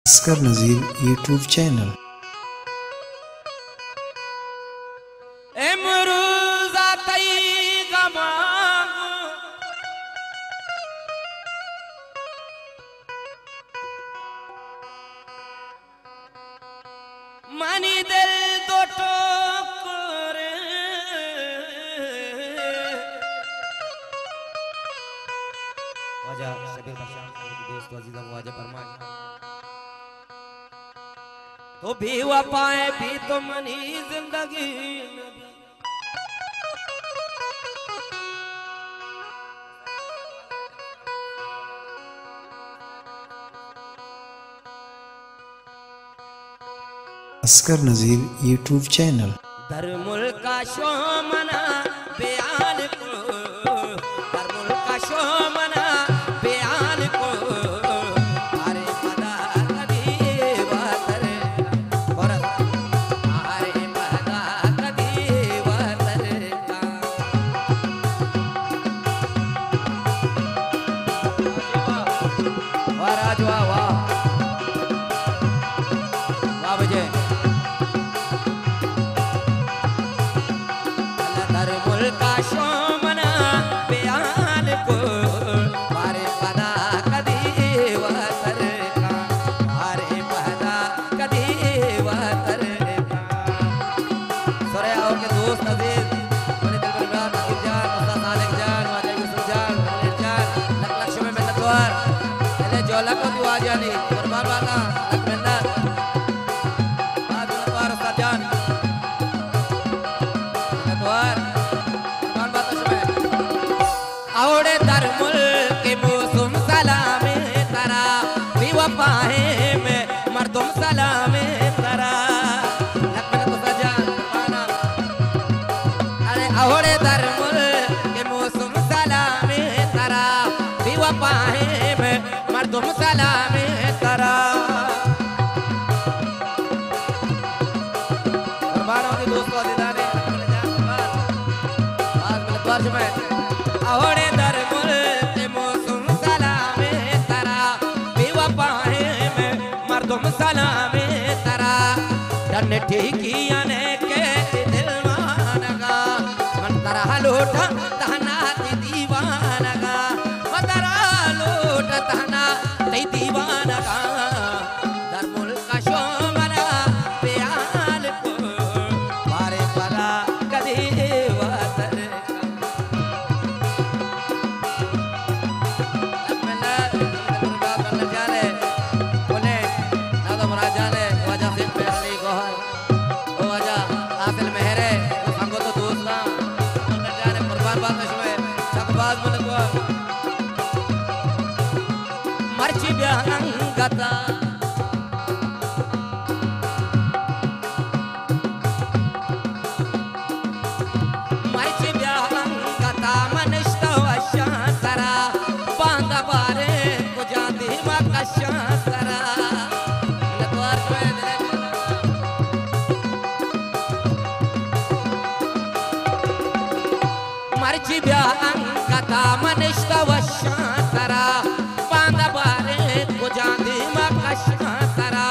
Oscar नज़ीर YouTube channel. Money दिल दो टोकरे वाजा शबीर बशाम दोस्त अजीजा वाजा फरमाए तो भी वफाए भी तो मनी जिंदगी अस्कर नज़ीर यूट्यूब चैनल। धर्मुल का शोमना बयान को धर्मुल का शोमना बयान को अरे पदा कभी वातर और अरे पदा कभी वातर का वाह राजवा वाह वाह बजे का शोमना बयान को मारे पदा कदी वातर का मारे पदा कदी वातर का सरे आओ के दोस्त अजीज मेरे दिल पर बात नसीब जान मुस्ताद सालिक जान वाजा यूसुफ जान मुनीर जान लख लख शुमे मिन्नतवार ले जोला को दुआ जानी कुर्बान वाला लख मिन्नत बात मिन्नतवार उस्ताद जान मिन्नतवार औड़े धर्मुल के मौसम सलामे तरा बेवफाए में मर्दुम सलामे तरा लखन तो सजान पाना अरे औड़े धर्मुल के मौसम सलामे तरा बेवफाए में मर्दुम सलामे तरा कुर्बानों के दोस्तों दीदाने आज मिलतवार में औड़े धर्मुल के मौसम सलामे तरा बेवफाए में मर्दुम सलामे तरा डन ठीकिया ने के दिल मानगा मन तरह लोटा तहना दीवानगा मदरा लोट तहना दीवानगा धर्मुल का शोमना बयान को मारे परा कदी वातर मर्ची ब्यांगता मर्ची ब्यांगता मनिष्ठा वशांतरा बांधा बारे को जाती मकशांतरा मर्ची ब्यांगता मनिष्ठा वशांतरा बांधा बारे को जाती मकशांतरा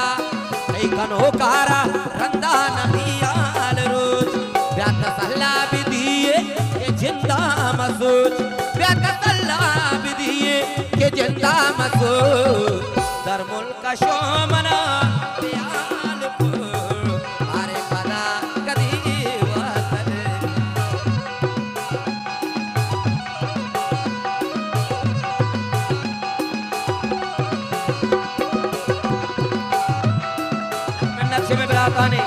कई कनोकारा रंदा नबियाल रोज ब्यात सल्ला भी दिए के जिंदा मसूद ब्यात सल्ला भी दिए के जिंदा मसूद धर्मुल का शोमना बयान को अरे पदा कदी वातर नक्शे में बराता नहीं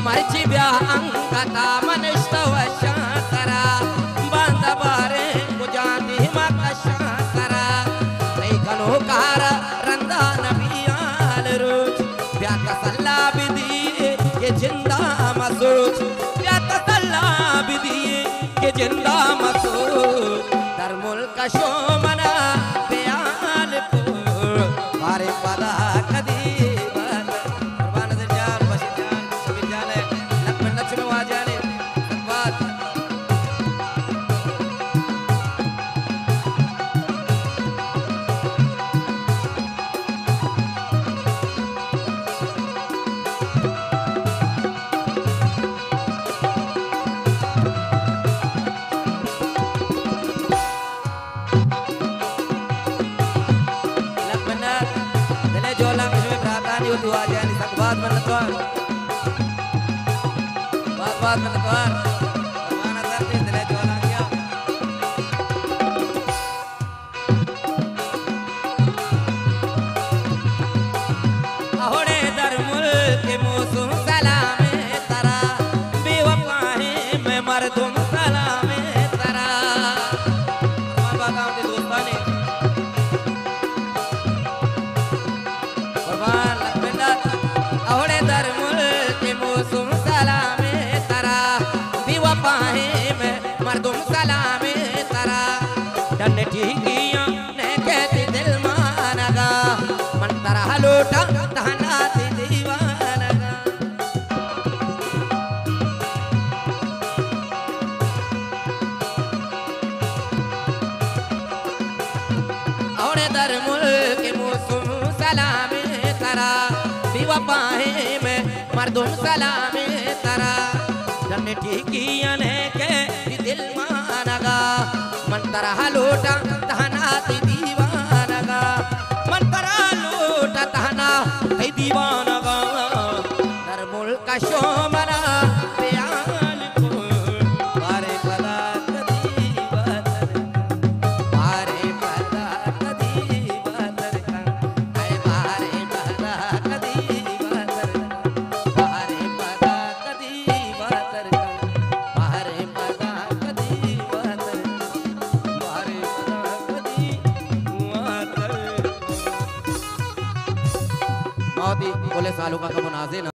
मर्ची ब्यांगता मनिष्ठा वशांतरा बांधा बारे को जाती मकशांतरा कई कनोकारा रंदा नबियाल रोज ब्यात सल्ला भी दिए के जिंदा मसूद या तसल्ला भी दिए के जिंदा मसूद दर मुल्क शो मना बयान को मारे पदा कदी कुर्बान जान बशी जान शबीर जान लग में नच में आ जाने बात तू आ जाए नहीं सक बात मन तो बात मन तो भगवान धरती दिले जोला क्या अहोड़े दर मुल्क मौसम सलाम तरा बेवफा है मैं मर्दुम सलाम तरा बाबा गांव के दोस्ताने कुर्बान अहोड़े दर मुल्क मौसम सलाम तरा बेवफा है मैं मर्दुम सलाम तरा डन ठीकियां ने कहती दिल मानगा मन तरा लोटा तहना थी दीवानगा अहोड़े दर मुल्क मौसम सलाम तरा बेवफा है मैं मर्दुम सलाम तरा जन्ने ठीकियां ने के दिल मानगा मन तरा लोटा तहना ती दीवानगा मन तरा लोटा तहना ती दीवानगा दर मुल्क शो मना बयान को मारे पदा कदी बदर मारे पदा कदी बदर ऐ मारे पदा कदी बदर मारे पदा कदी बदर मारे पदा कदी बदर मारे पदा कदी बदर मौती बोले सालों का मुनाज़े